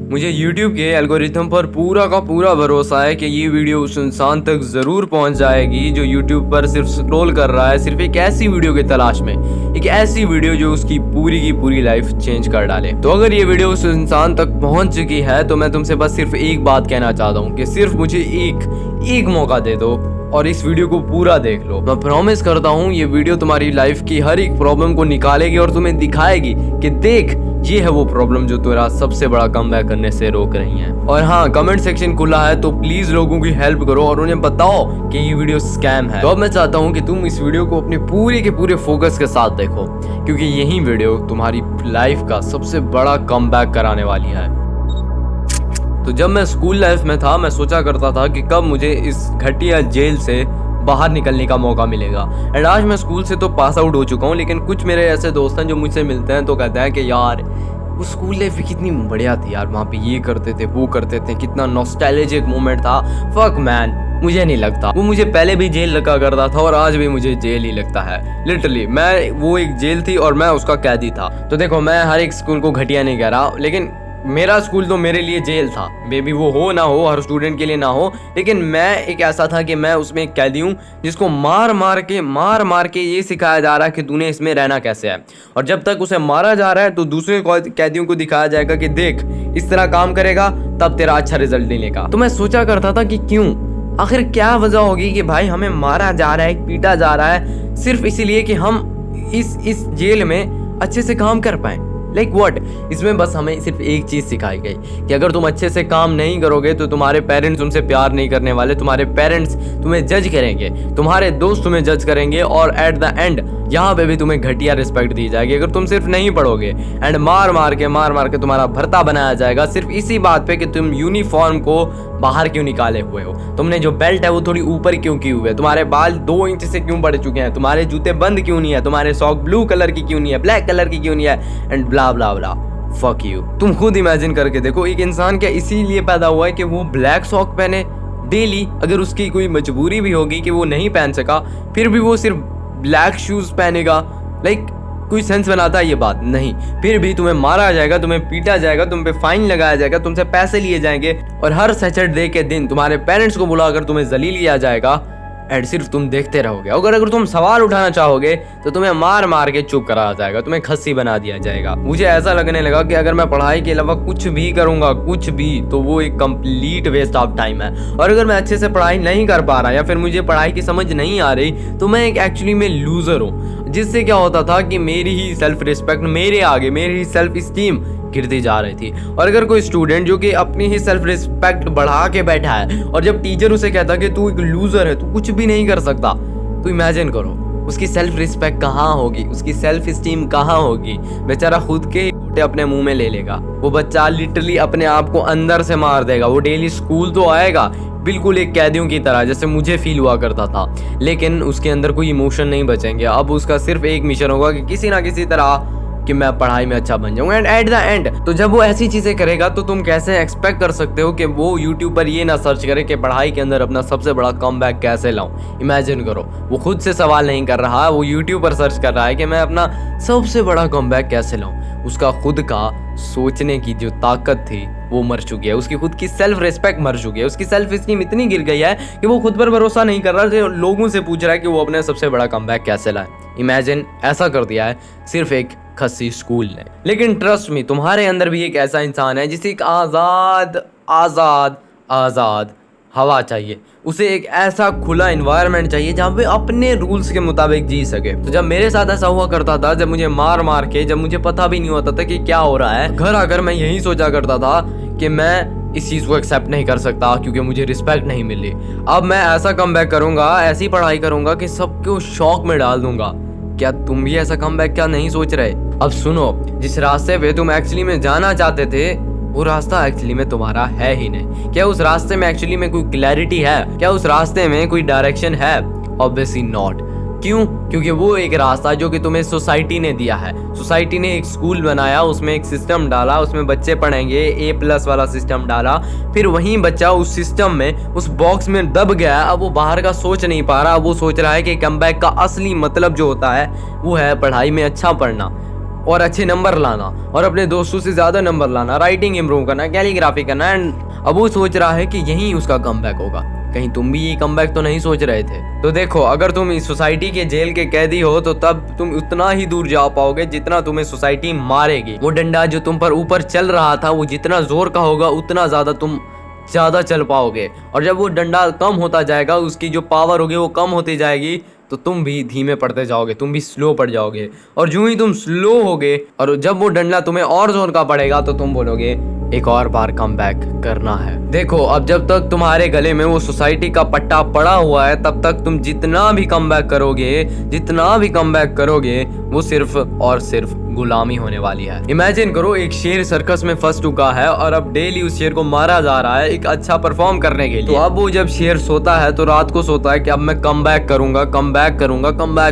मुझे YouTube के algorithm पर पूरा का पूरा भरोसा है कि ये वीडियो उस इंसान तक ज़रूर पहुंच जाएगी जो YouTube पर सिर्फ स्क्रॉल कर रहा है सिर्फ एक ऐसी वीडियो की तलाश में, एक ऐसी वीडियो जो उसकी पूरी की पूरी लाइफ चेंज कर डाले। तो अगर ये वीडियो उस इंसान तक पहुंच चुकी है तो मैं तुमसे बस सिर्फ एक बात कहना चाहता हूँ कि सिर्फ मुझे एक मौका दे दो और इस वीडियो को पूरा देख लो। मैं प्रॉमिस करता हूँ ये वीडियो तुम्हारी लाइफ की हर एक प्रॉब्लम को निकालेगी और तुम्हें दिखाएगी कि देख ये है वो प्रॉब्लम जो तेरा सबसे बड़ा कमबैक करने से रोक रही है। और हाँ, कमेंट सेक्शन खुला है तो प्लीज लोगों की हेल्प करो और उन्हें बताओ कि ये वीडियो स्कैम है। तो अब मैं चाहता हूँ कि तुम इस वीडियो को अपने पूरे के पूरे फोकस के साथ देखो, क्योंकि यही वीडियो तुम्हारी लाइफ का सबसे बड़ा कमबैक कराने वाली है। तो जब मैं स्कूल लाइफ में था मैं सोचा करता था कि कब मुझे इस घटिया जेल से बाहर निकलने का मौका मिलेगा। एंड आज मैं स्कूल से तो पास आउट हो चुका हूँ, लेकिन कुछ मेरे ऐसे दोस्त हैं जो मुझसे मिलते हैं तो कहते हैं कि यार वो स्कूल लाइफ कितनी बढ़िया थी यार, वहाँ पे ये करते थे वो करते थे, कितना नॉस्टैल्जिक मोमेंट था। फक मैन, मुझे नहीं लगता। वो मुझे पहले भी जेल लगा करता था और आज भी मुझे जेल ही लगता है। लिटरली मैं वो एक जेल थी और मैं उसका कैदी था। तो देखो, मैं हर एक स्कूल को घटिया नहीं कह रहा, लेकिन मेरा स्कूल तो मेरे लिए जेल था। मे बी वो हो ना हो, हर स्टूडेंट के लिए ना हो, लेकिन मैं एक ऐसा था कि मैं उसमें एक कैदी हूँ जिसको मार मार के ये सिखाया जा रहा है कि तूने इसमें रहना कैसे है। और जब तक उसे मारा जा रहा है तो दूसरे कैदियों को दिखाया जाएगा कि देख इस तरह काम करेगा तब तेरा अच्छा रिजल्ट मिलेगा। तो मैं सोचा करता था कि क्यों, आखिर क्या वजह होगी कि भाई हमें मारा जा रहा है, पीटा जा रहा है सिर्फ इसीलिए कि हम इस जेल में अच्छे से काम कर पाए। Like what? इसमें बस हमें सिर्फ एक चीज सिखाई गई कि अगर तुम अच्छे से काम नहीं करोगे तो तुम्हारे पेरेंट्स तुमसे प्यार नहीं करने वाले, तुम्हारे पेरेंट्स तुम्हें जज करेंगे, तुम्हारे दोस्त तुम्हें जज करेंगे और एट द एंड यहाँ पे भी तुम्हें घटिया रिस्पेक्ट दी जाएगी अगर तुम सिर्फ नहीं पढ़ोगे। एंड मार मार के तुम्हारा भर्ता बनाया जाएगा सिर्फ इसी बात पे कि तुम यूनिफॉर्म को बाहर क्यों निकाले हुए हो, तुमने जो बेल्ट है वो थोड़ी ऊपर क्यों की हुई है, तुम्हारे बाल 2 इंच से क्यों बढ़ चुके हैं, तुम्हारे जूते बंद क्यों नहीं है, तुम्हारे सॉक ब्लू कलर की क्यों नहीं है, ब्लैक कलर की क्यों नहीं है, and blah blah blah. Fuck you. तुम खुद इमेजिन करके देखो, एक इंसान क्या इसीलिए पैदा हुआ है कि वो ब्लैक सॉक पहने डेली? अगर उसकी कोई मजबूरी भी होगी कि वो नहीं पहन सका फिर भी वो सिर्फ ब्लैक शूज पहनेगा? लाइक कोई सेंस बनाता है ये बात? नहीं। फिर भी तुम्हें मारा जाएगा, तुम्हें पीटा जाएगा, तुम पे फाइन लगाया जाएगा, तुमसे पैसे लिए जाएंगे और हर सैटरडे के दिन तुम्हारे पेरेंट्स को बुलाकर तुम्हें जलील किया जाएगा एंड सिर्फ तुम देखते रहोगे। अगर तुम सवाल उठाना चाहोगे तो तुम्हें मार मार के चुप कराया जाएगा, तुम्हें खस्सी बना दिया जाएगा। मुझे ऐसा लगने लगा कि अगर मैं पढ़ाई के अलावा कुछ भी करूंगा, कुछ भी, तो वो एक कंप्लीट वेस्ट ऑफ टाइम है। और अगर मैं अच्छे से पढ़ाई नहीं कर पा रहा या फिर मुझे पढ़ाई की समझ नहीं आ रही तो मैं एक एक्चुअली में लूजर हूँ, जिससे क्या होता था कि मेरी ही सेल्फ रिस्पेक्ट, मेरे आगे मेरी ही सेल्फ स्टीम गिरती जा रही थी। और अगर कोई स्टूडेंट जो कि अपनी ही सेल्फ रिस्पेक्ट बढ़ा के बैठा है और जब टीचर उसे कहता कि तू एक लूजर है, तू कुछ भी नहीं कर सकता, तो इमेजिन करो उसकी सेल्फ रिस्पेक्ट कहाँ होगी, उसकी सेल्फ स्टीम कहाँ होगी। बेचारा खुद के ही अपने मुंह में ले लेगा। वो बच्चा लिटरली अपने आप को अंदर से मार देगा। वो डेली स्कूल तो आएगा बिल्कुल एक कैदियों की तरह, जैसे मुझे फील हुआ करता था, लेकिन उसके अंदर कोई इमोशन नहीं बचेंगे। अब उसका सिर्फ एक मिशन होगा कि किसी ना किसी तरह कि मैं पढ़ाई में अच्छा बन जाऊंगा। एंड एट द एंड तो जब वो ऐसी चीजें करेगा तो तुम कैसे एक्सपेक्ट कर सकते हो कि वो यूट्यूब पर ये ना सर्च करे कि पढ़ाई के अंदर अपना सबसे बड़ा कमबैक कैसे लाऊं। इमेजिन करो, वो खुद से सवाल नहीं कर रहा, वो यूट्यूब पर सर्च कर रहा है कि मैं अपना सबसे बड़ा कमबैक कैसे लाऊं। उसका खुद का सोचने की जो ताकत थी वो मर चुकी है, उसकी खुद की सेल्फ रिस्पेक्ट मर चुकी है, उसकी सेल्फ स्टीम इतनी गिर गई है कि वो खुद पर भरोसा नहीं कर रहा, जो लोगों से पूछ रहा है कि वो अपने सबसे बड़ा कमबैक कैसे लाए। इमेजिन, ऐसा कर दिया है सिर्फ एक खस्सी स्कूल ने। लेकिन ट्रस्ट मी, तुम्हारे अंदर भी एक ऐसा इंसान है जिसे एक आज़ाद हवा चाहिए, उसे एक ऐसा खुला एनवायरनमेंट चाहिए जहाँ पे अपने रूल्स के मुताबिक जी सके। तो जब मेरे साथ ऐसा हुआ करता था, जब मुझे मार के, जब मुझे पता भी नहीं होता था कि क्या हो रहा है, घर आकर मैं यही सोचा करता था कि मैं इस चीज़ को एक्सेप्ट नहीं कर सकता क्योंकि मुझे रिस्पेक्ट नहीं मिली। अब मैं ऐसा कमबैक करूंगा, ऐसी पढ़ाई करूंगा कि सबको शौक में डाल दूंगा। क्या तुम भी ऐसा कमबैक क्या नहीं सोच रहे? अब सुनो, जिस रास्ते पे तुम एक्चुअली में जाना चाहते थे वो रास्ता एक्चुअली में तुम्हारा है ही नहीं। क्या उस रास्ते में एक्चुअली में कोई क्लैरिटी है? क्या उस रास्ते में कोई डायरेक्शन है? Obviously not. क्यों? क्योंकि वो एक रास्ता जो कि तुम्हें सोसाइटी ने दिया है। सोसाइटी ने एक स्कूल बनाया, उसमें एक सिस्टम डाला, उसमें बच्चे पढ़ेंगे, A+ वाला सिस्टम डाला, फिर वहीं बच्चा उस सिस्टम में, उस बॉक्स में दब गया। अब वो बाहर का सोच नहीं पा रहा, वो सोच रहा है कि कमबैक का असली मतलब जो होता है वो है पढ़ाई में अच्छा पढ़ना। और अच्छे नंबर लाना और अपने दोस्तों से ज़्यादा नंबर लाना, राइटिंग इंप्रूव करना, कैलीग्राफी करना। एंड अब वो सोच रहा है कि यही उसका कमबैक होगा। कहीं तुम भी ये कमबैक तो नहीं सोच रहे थे? तो देखो, अगर तुम इस सोसाइटी के जेल के कैदी हो तो तब तुम उतना ही दूर जा पाओगे जितना तुम्हें सोसाइटी मारेगी। वो डंडा जो तुम पर ऊपर चल रहा था वो जितना जोर का होगा उतना ज़्यादा तुम ज़्यादा चल पाओगे, और जब वो डंडा कम होता जाएगा, उसकी जो पावर होगी वो कम होती जाएगी, तो तुम भी धीमे पड़ते जाओगे, तुम भी स्लो पड़ जाओगे। और जो ही तुम स्लो होगे और जब वो डंडा तुम्हें और जोर का पड़ेगा तो तुम बोलोगे एक और बार कमबैक करना है। देखो, अब जब तक तुम्हारे गले में वो सोसाइटी का पट्टा पड़ा हुआ है तब तक तुम जितना भी कमबैक करोगे वो सिर्फ और सिर्फ गुलामी होने वाली है। इमेजिन करो, एक शेर सर्कस में फंस चुका है और अब डेली उस शेर को मारा जा रहा है एक अच्छा परफॉर्म करने के लिए। तो अब वो जब शेर सोता है तो रात को सोता है कि अब मैं कमबैक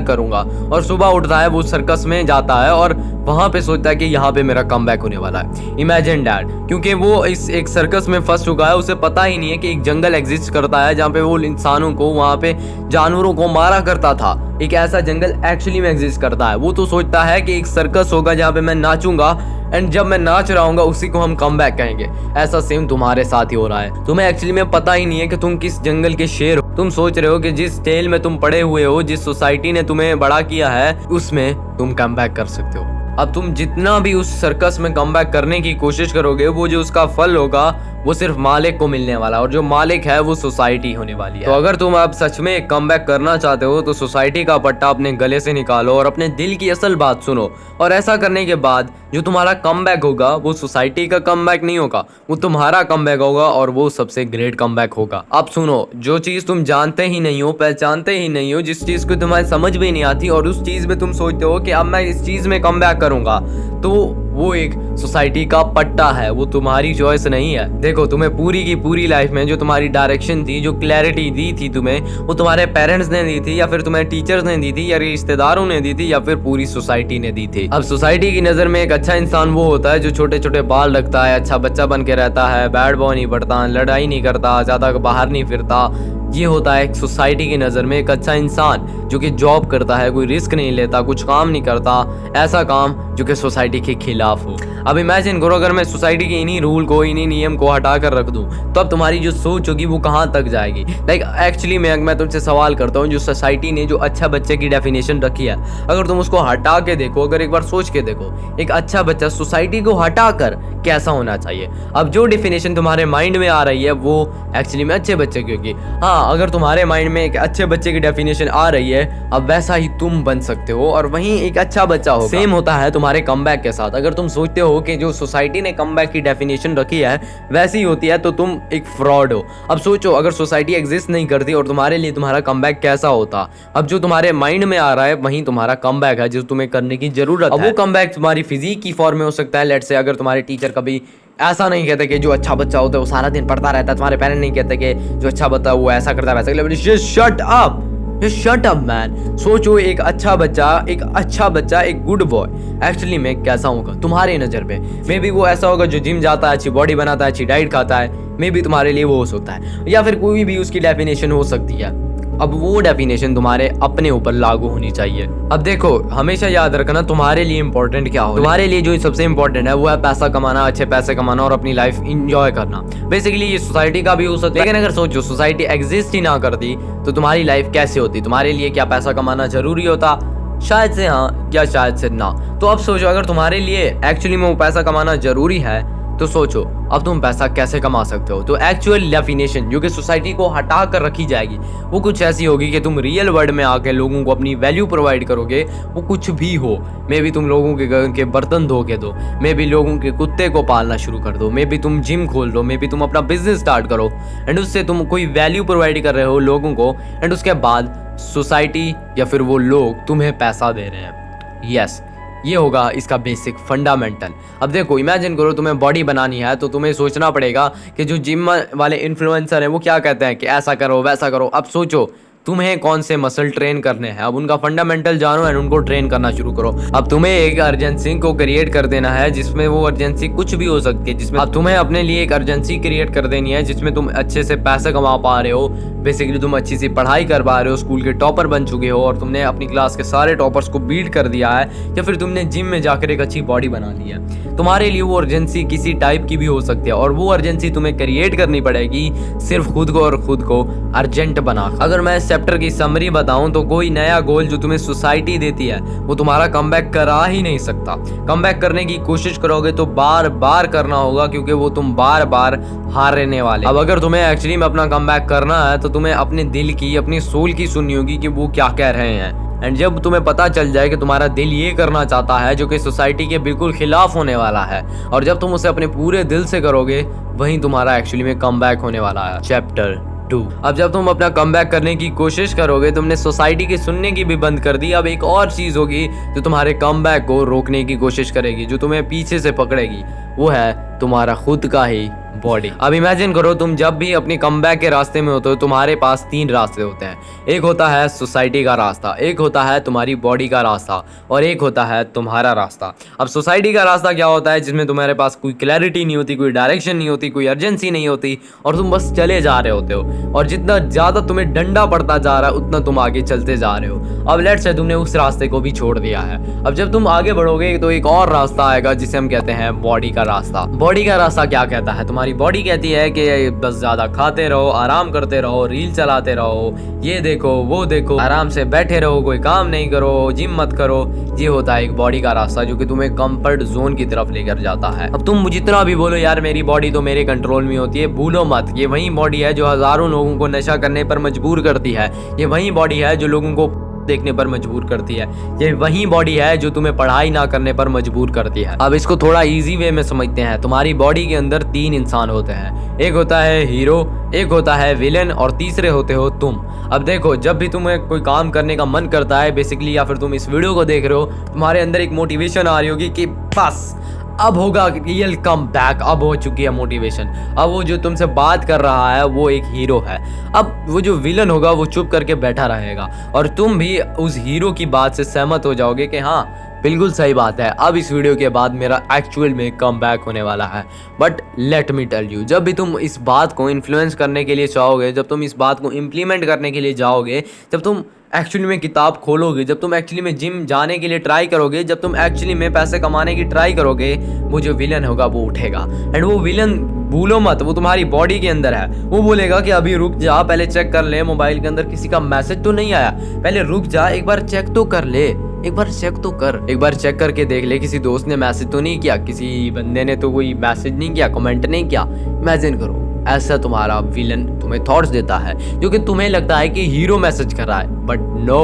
करूंगा, और सुबह उठता है, वो सर्कस में जाता है और वहां पे सोचता है कि यहाँ पे मेरा कमबैक होने वाला है। इमेजिन दैट, क्योंकि वो इस एक सर्कस में फंस चुका है, उसे पता ही नहीं है कि एक जंगल एग्जिस्ट करता है जहाँ पे वो इंसानों को, वहाँ पे जानवरों को मारा करता था। एक ऐसा जंगल एक्चुअली में एग्जिस्ट करता है। वो तो सोचता है कि एक सर्कस होगा जहाँ पे मैं नाचूंगा, एंड जब मैं नाच रहा हूँ उसी को हम कमबैक कहेंगे। ऐसा सेम तुम्हारे साथ ही हो रहा है। तुम्हें एक्चुअली में पता ही नहीं है कि तुम किस जंगल के शेर हो। तुम सोच रहे हो कि जिस जेल में तुम पड़े हुए हो, जिस सोसाइटी ने तुम्हें बड़ा किया है, उसमें तुम कमबैक कर सकते हो। अब तुम जितना भी उस सर्कस में कमबैक करने की कोशिश करोगे, वो जो उसका फल होगा वो सिर्फ मालिक को मिलने वाला, और जो मालिक है वो सोसाइटी होने वाली है। तो अगर तुम अब सच में एक कमबैक करना चाहते हो तो सोसाइटी का पट्टा अपने गले से निकालो और अपने दिल की असल बात सुनो। और ऐसा करने के बाद जो तुम्हारा कमबैक होगा वो सोसाइटी का कमबैक नहीं होगा, वो तुम्हारा कमबैक होगा, और वो सबसे ग्रेट कमबैक होगा। अब सुनो, जो चीज तुम जानते ही नहीं हो, पहचानते ही नहीं हो, जिस चीज को तुम्हारी समझ भी नहीं आती, और उस चीज में तुम सोचते हो कि अब मैं इस चीज में कमबैक करूंगा, तो वो एक सोसाइटी का पट्टा है, वो तुम्हारी चॉइस नहीं है। देखो, तुम्हें पूरी की पूरी लाइफ में जो तुम्हारी डायरेक्शन थी, जो क्लैरिटी दी थी तुम्हें, वो तुम्हारे पेरेंट्स ने दी थी, या फिर तुम्हें टीचर्स ने दी थी, या रिश्तेदारों ने दी थी, या फिर पूरी सोसाइटी ने दी थी। अब सोसाइटी की नज़र में एक अच्छा इंसान वो होता है जो छोटे छोटे बाल रखता है, अच्छा बच्चा बन के रहता है, बैड बॉय नहीं पढ़ता, लड़ाई नहीं करता, ज़्यादा बाहर नहीं फिरता। ये होता है एक सोसाइटी की नज़र में एक अच्छा इंसान, जो कि जॉब करता है, कोई रिस्क नहीं लेता, कुछ काम नहीं करता, ऐसा काम जो कि सोसाइटी के खिलाफ हो। अब इमेजिन करो, अगर मैं सोसाइटी के इन्हीं रूल को, इन्हीं नियम को हटा कर रख दूं, तो अब तुम्हारी जो सोच होगी वो कहाँ तक जाएगी। लाइक एक्चुअली मैं तुमसे सवाल करता हूँ, जो सोसाइटी ने जो अच्छा बच्चे की डेफिनेशन रखी है, अगर तुम उसको हटा के देखो, अगर एक बार सोच के देखो, एक अच्छा बच्चा सोसाइटी को हटा कर कैसा होना चाहिए। अब जो डेफिनेशन तुम्हारे माइंड में आ रही है वो एक्चुअली में अच्छे बच्चे की होगी। हाँ, अगर तुम्हारे माइंड में एक अच्छे बच्चे की डेफिनेशन आ रही है, अब वैसा ही तुम बन सकते हो, और वहीं एक अच्छा बच्चा होगा। सेम होता है तुम्हारे कमबैक के साथ। अगर तुम सोचते हो कि जो सोसाइटी ने कमबैक की डेफिनेशन रखी है वैसी होती है, तो तुम एक फ्रॉड हो। अब सोचो, अगर सोसाइटी एग्जिस्ट नहीं करती और तुम्हारे लिए तुम्हारा कमबैक कैसा होता। अब जो तुम्हारे माइंड में आ रहा है वहीं तुम्हारा कमबैक है, जो तुम्हें करने की जरूरत है। अब वो कमबैक तुम्हारी फिजिक की फॉर्म में हो सकता है। लेट्स से अगर तुम्हारे टीचर कभी ऐसा नहीं कहते कि जो अच्छा बच्चा होता है वो सारा दिन पढ़ता रहता है, तुम्हारे पेरेंट्स नहीं कहते कि जो अच्छा बच्चा वो ऐसा करता है वैसा। Shut up man. सोचो, एक अच्छा बच्चा, एक गुड बॉय एक्चुअली में कैसा होगा तुम्हारे नज़र में। मे बी वो ऐसा होगा जो जिम जाता है, अच्छी बॉडी बनाता है, अच्छी डाइट खाता है। मे बी तुम्हारे लिए वो हो सकता है, या फिर कोई भी उसकी डेफिनेशन हो सकती है। अब वो डेफिनेशन तुम्हारे अपने ऊपर लागू होनी चाहिए। अब देखो, हमेशा याद रखना तुम्हारे लिए इंपॉर्टेंट क्या हो। तुम्हारे लिए जो सबसे इंपॉर्टेंट है वो है पैसा कमाना, अच्छे पैसे कमाना और अपनी लाइफ इंजॉय करना। बेसिकली ये सोसाइटी का भी हो सकता है, लेकिन अगर सोचो सोसाइटी एग्जिस्ट ही ना करती तो तुम्हारी लाइफ कैसे होती। तुम्हारे लिए क्या पैसा कमाना जरूरी होता? शायद से हाँ, या शायद से ना। तो अब सोचो, अगर तुम्हारे लिए एक्चुअली में वो पैसा कमाना जरूरी है तो सोचो अब तुम पैसा कैसे कमा सकते हो। तो एक्चुअल डेफिनेशन जो कि सोसाइटी को हटा कर रखी जाएगी वो कुछ ऐसी होगी कि तुम रियल वर्ल्ड में आके लोगों को अपनी वैल्यू प्रोवाइड करोगे। वो कुछ भी हो, मे भी तुम लोगों के घर के बर्तन धो के दो, मे भी लोगों के कुत्ते को पालना शुरू कर दो, मे भी तुम जिम खोल दो, मे भी तुम अपना बिजनेस स्टार्ट करो, एंड उससे तुम कोई वैल्यू प्रोवाइड कर रहे हो लोगों को, एंड उसके बाद सोसाइटी या फिर वो लोग तुम्हें पैसा दे रहे हैं। यस, ये होगा इसका बेसिक फंडामेंटल। अब देखो, इमेजिन करो तुम्हें बॉडी बनानी है तो तुम्हें सोचना पड़ेगा कि जो जिम वाले इन्फ्लुएंसर हैं वो क्या कहते हैं कि ऐसा करो वैसा करो। अब सोचो, तुम्हें कौन से मसल ट्रेन करने हैं, अब उनका फंडामेंटल जानो एंड उनको ट्रेन करना शुरू करो। अब तुम्हें एक अर्जेंसी को क्रिएट कर देना है जिसमें वो अर्जेंसी कुछ भी हो सकती है, जिसमें अब तुम्हें अपने लिए एक अर्जेंसी क्रिएट कर देनी है जिसमें तुम अच्छे से पैसे कमा पा रहे हो, बेसिकली तुम अच्छी सी पढ़ाई कर पा रहे हो, स्कूल के टॉपर बन चुके हो और तुमने अपनी क्लास के सारे टॉपर्स को बीट कर दिया है, या फिर तुमने जिम में जाकर एक अच्छी बॉडी बना ली है। तुम्हारे लिए वो अर्जेंसी किसी टाइप की भी हो सकती है और वो अर्जेंसी तुम्हें क्रिएट करनी पड़ेगी सिर्फ खुद को और खुद को अर्जेंट बना। अगर मैं इस चैप्टर की समरी बताऊं तो कोई नया गोल जो तुम्हें सोसाइटी देती है वो तुम्हारा कमबैक करा ही नहीं सकता। कमबैक करने की कोशिश करोगे तो बार बार करना होगा क्योंकि वो तुम बार बार हारने वाले। अब अगर तुम्हें एक्चुअली में अपना कमबैक करना है तो तुम्हें अपने दिल की, अपनी सोल की सुननी होगी कि वो क्या कह रहे हैं। एंड जब तुम्हें पता चल जाए कि तुम्हारा दिल ये करना चाहता है जो कि सोसाइटी के बिल्कुल खिलाफ होने वाला है, और जब तुम उसे अपने पूरे दिल से करोगे वहीं तुम्हारा एक्चुअली में कमबैक होने वाला है। चैप्टर 2। अब जब तुम अपना कमबैक करने की कोशिश करोगे, तुमने सोसाइटी की सुनने की भी बंद कर दी, अब एक और चीज होगी जो तुम्हारे कमबैक को रोकने की कोशिश करेगी, जो तुम्हें पीछे से पकड़ेगी, वो है तुम्हारा खुद का ही बॉडी। अब इमेजिन करो तुम जब भी अपनी कमबैक के रास्ते में होते हो तुम्हारे पास 3 रास्ते होते हैं। एक होता है सोसाइटी का रास्ता, एक होता है तुम्हारी बॉडी का रास्ता और एक होता है तुम्हारा रास्ता। अब सोसाइटी का रास्ता क्या होता है, जिसमें तुम्हारे पास कोई क्लैरिटी नहीं होती, कोई डायरेक्शन नहीं होती, कोई अर्जेंसी नहीं होती और तुम बस चले जा रहे होते हो, और जितना ज्यादा तुम्हें डंडा पड़ता जा रहा है उतना तुम आगे चलते जा रहे हो। अब लेट्स से तुमने उस रास्ते को भी छोड़ दिया है। अब जब तुम आगे बढ़ोगे तो एक और रास्ता आएगा जिसे हम कहते हैं बॉडी का रास्ता। बॉडी का रास्ता क्या कहता है, तुम्हारी बॉडी कहती है कि बस ज्यादा खाते रहो, आराम करते रहो, रील चलाते रहो, ये देखो वो देखो, आराम से बैठे रहो, कोई काम नहीं करो, जिम मत करो। ये होता है एक बॉडी का रास्ता जो कि तुम्हें कंफर्ट जोन की तरफ लेकर जाता है। अब तुम जितना भी बोलो यार मेरी बॉडी तो मेरे कंट्रोल में होती है, भूलो मत, ये वही बॉडी है जो हजारों लोगों को नशा करने पर मजबूर करती है। ये वही बॉडी है जो लोगों को देखने पर मजबूर करती है। ये वही बॉडी है जो तुम्हें पढ़ाई ना करने पर मजबूर करती है। अब इसको थोड़ा इजी वे में समझते हैं। तुम्हारी बॉडी के अंदर 3 इंसान होते हैं, एक होता है हीरो, एक होता है विलेन और तीसरे होते हो तुम। अब देखो जब भी तुम्हें कोई काम करने का मन करता है बेसिकली, या फिर तुम इस वीडियो को देख रहे हो, तुम्हारे अंदर एक मोटिवेशन आ रही होगी कि बस अब होगा रियल कम बैक, अब हो चुकी है मोटिवेशन। अब वो जो तुमसे बात कर रहा है वो एक हीरो है। अब वो जो विलन होगा वो चुप करके बैठा रहेगा और तुम भी उस हीरो की बात से सहमत हो जाओगे कि हाँ बिल्कुल सही बात है, अब इस वीडियो के बाद मेरा एक्चुअल में कम बैक होने वाला है। But let me tell you, जब भी तुम इस बात को इन्फ्लुएंस करने के लिए चाहोगे, जब तुम इस बात को इम्प्लीमेंट करने के लिए जाओगे, जब तुम एक्चुअली में किताब खोलोगे, जब तुम एक्चुअली में जिम जाने के लिए ट्राई करोगे, जब तुम एक्चुअली में पैसे कमाने की ट्राई करोगे, वो जो विलन होगा वो उठेगा। एंड वो विलन भूलो मत, वो तुम्हारी बॉडी के अंदर है। वो बोलेगा कि अभी रुक जा, पहले चेक कर ले मोबाइल के अंदर किसी का मैसेज तो नहीं आया, पहले रुक जा, एक बार चेक तो कर ले, एक बार चेक तो कर, एक बार चेक करके देख ले किसी दोस्त ने मैसेज तो नहीं किया, किसी बंदे ने तो कोई मैसेज नहीं किया, कमेंट नहीं किया। इमेजिन करो ऐसा तुम्हारा विलन तुम्हें थॉट्स देता है जो कि तुम्हें लगता है कि हीरो मैसेज कर रहा है, बट नो,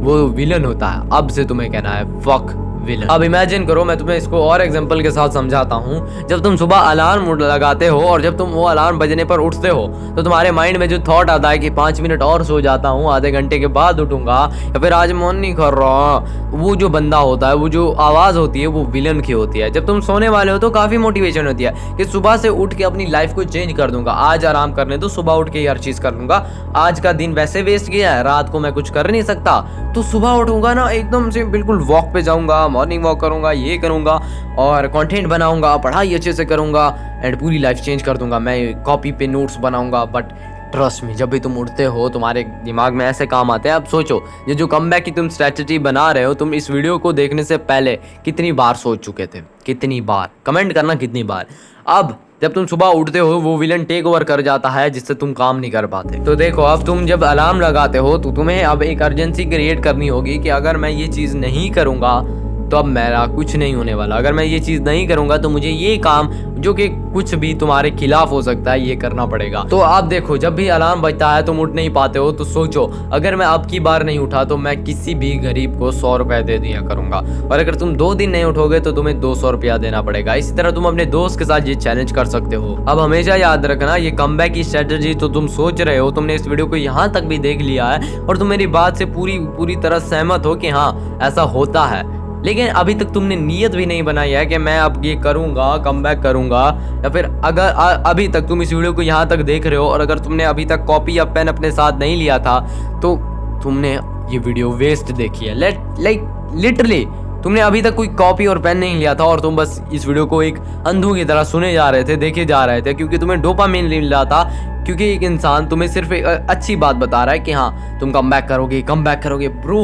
वो विलन होता है। अब से तुम्हें कहना है फक विलन। अब इमेजिन करो, मैं तुम्हें इसको और एग्जांपल के साथ समझाता हूँ। जब तुम सुबह अलार्म लगाते हो और जब तुम वो अलार्म बजने पर उठते हो तो तुम्हारे माइंड में जो थॉट आता है कि 5 मिनट और सो जाता हूँ, आधे घंटे के बाद उठूंगा, या फिर आज मन नहीं कर रहा, वो जो बंदा होता है, वो जो आवाज़ होती है वो विलन की होती है। जब तुम सोने वाले हो तो काफ़ी मोटिवेशन होती है कि सुबह से उठ के अपनी लाइफ को चेंज कर दूंगा, आज आराम करने तो सुबह उठ के ही हर चीज़ कर लूंगा, आज का दिन वैसे वेस्ट गया है, रात को मैं कुछ कर नहीं सकता, तो सुबह उठूंगा ना एकदम से बिल्कुल वॉक पे जाऊंगा, मॉर्निंग वॉक करूंगा, ये करूंगा और कंटेंट बनाऊंगा, पढ़ाई अच्छे से करूंगा एंड पूरी लाइफ चेंज कर दूंगा, मैं कॉपी पे नोट्स बनाऊंगा। बट ट्रस्ट मी, जब भी तुम उठते हो तुम्हारे दिमाग में ऐसे काम आते हैं। अब सोचो, ये जो कमबैक की तुम स्ट्रैटेजी बना रहे हो, तुम इस वीडियो को देखने से पहले कितनी बार सोच चुके थे, कितनी बार, कमेंट करना कितनी बार। अब जब तुम सुबह उठते हो वो विलन टेक ओवर कर जाता है जिससे तुम काम नहीं कर पाते। तो देखो, अब तुम जब अलार्म लगाते हो तो तुम्हें अब एक अर्जेंसी क्रिएट करनी होगी कि अगर मैं ये चीज़ नहीं करूँगा तो अब मेरा कुछ नहीं होने वाला, अगर मैं ये चीज़ नहीं करूँगा तो मुझे ये काम जो कि कुछ भी तुम्हारे खिलाफ हो सकता है ये करना पड़ेगा। तो आप देखो, जब भी अलार्म बजता है तुम उठ नहीं पाते हो तो सोचो, अगर मैं अब की बार नहीं उठा तो मैं किसी भी गरीब को 100 रुपये दे दिया करूँगा, और अगर तुम 2 दिन नहीं उठोगे तो तुम्हें 200 रुपया देना पड़ेगा। इसी तरह तुम अपने दोस्त के साथ ये चैलेंज कर सकते हो। अब हमेशा याद रखना, ये कमबैक की स्ट्रेटजी तो तुम सोच रहे हो, तुमने इस वीडियो को यहाँ तक भी देख लिया है और तुम मेरी बात से पूरी तरह सहमत हो कि हाँ ऐसा होता है, लेकिन अभी तक तुमने नीयत भी नहीं बनाई है कि मैं अब ये करूँगा, कमबैक करूँगा। या फिर अगर अभी तक तुम इस वीडियो को यहाँ तक देख रहे हो और अगर तुमने अभी तक कॉपी या पेन अपने साथ नहीं लिया था तो तुमने ये वीडियो वेस्ट देखी है। लिटरली तुमने अभी तक कोई कॉपी और पेन नहीं लिया था और तुम बस इस वीडियो को एक अंधों की तरह सुने जा रहे थे, देखे जा रहे थे, क्योंकि तुम्हें डोपामिन मिल रहा था। क्योंकि एक इंसान तुम्हें सिर्फ एक अच्छी बात बता रहा है कि हाँ तुम कमबैक करोगे। ब्रो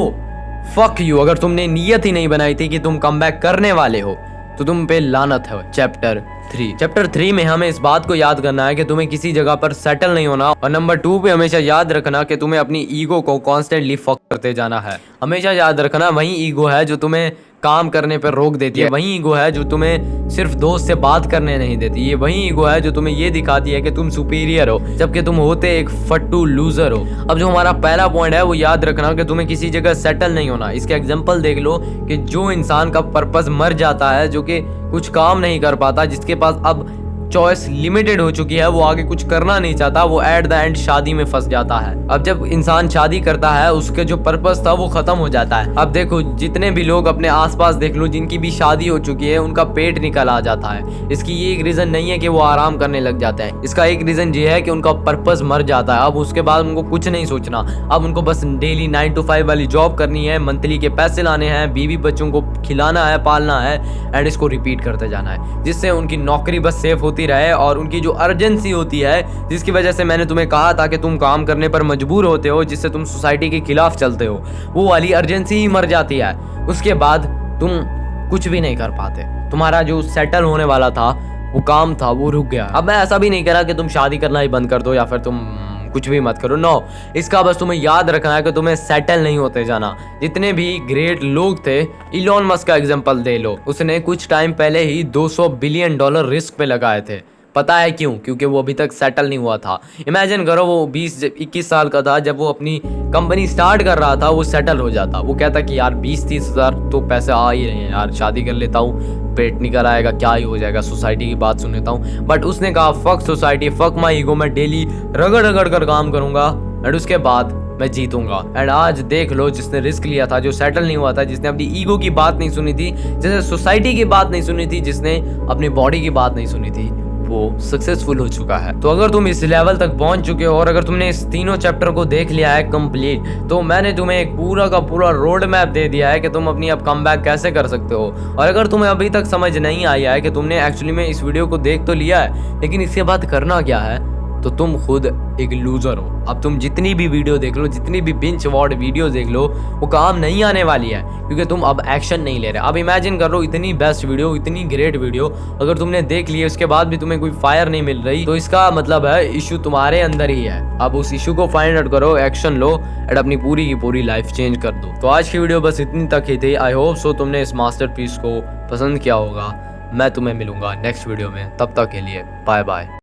फक यू, अगर तुमने नीयत ही नहीं बनाई थी कि तुम कमबैक करने वाले हो तो तुम पे लानत है। चैप्टर 3 में हमें इस बात को याद करना है कि तुम्हें किसी जगह पर सेटल नहीं होना, और नंबर 2 पे हमेशा याद रखना कि तुम्हें अपनी ईगो को कॉन्स्टेंटली फक करते जाना है। हमेशा याद रखना वही ईगो है जो तुम्हें काम करने पर रोक देती है, वही ईगो है जो तुम्हें सिर्फ दोस्त से बात करने नहीं देती, ये वही ईगो है जो तुम्हें ये दिखाती है कि तुम सुपीरियर हो जबकि तुम होते एक फट्टू लूजर हो। अब जो हमारा पहला पॉइंट है वो याद रखना कि तुम्हें किसी जगह सेटल नहीं होना। इसके एग्जांपल देख लो कि जो इंसान का पर्पस मर जाता है, जो कि कुछ काम नहीं कर पाता, जिसके पास अब चॉइस लिमिटेड हो चुकी है, वो आगे कुछ करना नहीं चाहता, वो एट द एंड शादी में फंस जाता है। अब जब इंसान शादी करता है उसके जो पर्पस था वो खत्म हो जाता है। अब देखो जितने भी लोग अपने आसपास देख लो जिनकी भी शादी हो चुकी है उनका पेट निकल आ जाता है। इसकी ये एक रीजन नहीं है कि वो आराम करने लग जाते हैं, इसका एक रीजन ये है कि उनका पर्पस मर जाता है। अब उसके बाद उनको कुछ नहीं सोचना, अब उनको बस डेली 9 to 5 वाली जॉब करनी है, मंथली के पैसे लाने हैं, बीवी बच्चों को खिलाना है, पालना है, एंड इसको रिपीट करते जाना है, जिससे उनकी नौकरी बस सेफ होती रहे। और उनकी जो अर्जेंसी होती है जिसकी वजह से मैंने तुम्हें कहा था कि तुम काम करने पर मजबूर होते हो, जिससे तुम सोसाइटी के खिलाफ चलते हो, वो वाली अर्जेंसी ही मर जाती है। उसके बाद तुम कुछ भी नहीं कर पाते, तुम्हारा जो सेटल होने वाला था वो काम था वो रुक गया। अब मैं ऐसा भी नहीं कह रहा कि तुम शादी करना ही बंद कर दो या फिर तुम कुछ भी मत करो, नो। इसका बस तुम्हें याद रखना है कि तुम्हें सेटल नहीं होते जाना। जितने भी ग्रेट लोग थे, इलॉन मस्क का एग्जांपल दे लो, उसने कुछ टाइम पहले ही $200 बिलियन रिस्क पे लगाए थे। पता है क्यों? क्योंकि वो अभी तक सेटल नहीं हुआ था। इमेजिन करो वो 20-21 साल का था जब वो अपनी कंपनी स्टार्ट कर रहा था, वो सेटल हो जाता, वो कहता कि यार 20-30 हज़ार तो पैसे आ ही रहे हैं यार, शादी कर लेता हूँ, पेट निकल आएगा, क्या ही हो जाएगा, सोसाइटी की बात सुन लेता हूँ। बट उसने कहा fuck society, fuck my ego, मैं डेली रगड़ कर काम करूँगा एंड उसके बाद मैं जीतूंगा। एंड आज देख लो जिसने रिस्क लिया था, जो सेटल नहीं हुआ था, जिसने अपनी ईगो की बात नहीं सुनी थी, जिसने सोसाइटी की बात नहीं सुनी थी, जिसने अपनी बॉडी की बात नहीं सुनी थी, वो सक्सेसफुल हो चुका है। तो अगर तुम इस लेवल तक पहुंच चुके हो और अगर तुमने इस तीनों चैप्टर को देख लिया है कंप्लीट, तो मैंने तुम्हें एक पूरा का पूरा रोड मैप दे दिया है कि तुम अपनी अब कमबैक कैसे कर सकते हो। और अगर तुम्हें अभी तक समझ नहीं आया है कि तुमने एक्चुअली में इस वीडियो को देख तो लिया है लेकिन इसके बाद करना क्या है, तो तुम खुद एक लूजर हो। अब तुम जितनी भी वीडियो देख लो, जितनी भी बिंच वॉच वीडियो देख लो, वो काम नहीं आने वाली है क्योंकि तुम अब एक्शन नहीं ले रहे। अब इमेजिन कर लो इतनी बेस्ट वीडियो, इतनी ग्रेट वीडियो अगर तुमने देख ली है उसके बाद भी तुम्हें कोई फायर नहीं मिल रही, तो इसका मतलब है इशू तुम्हारे अंदर ही है। अब उस इशू को फाइंड आउट करो, एक्शन लो एंड अपनी पूरी की पूरी लाइफ चेंज कर दो। तो आज की वीडियो बस इतनी तक ही थी। आई होप सो तुमने इस मास्टरपीस को पसंद किया होगा। मैं तुम्हें मिलूंगा नेक्स्ट वीडियो में, तब तक के लिए बाय बाय।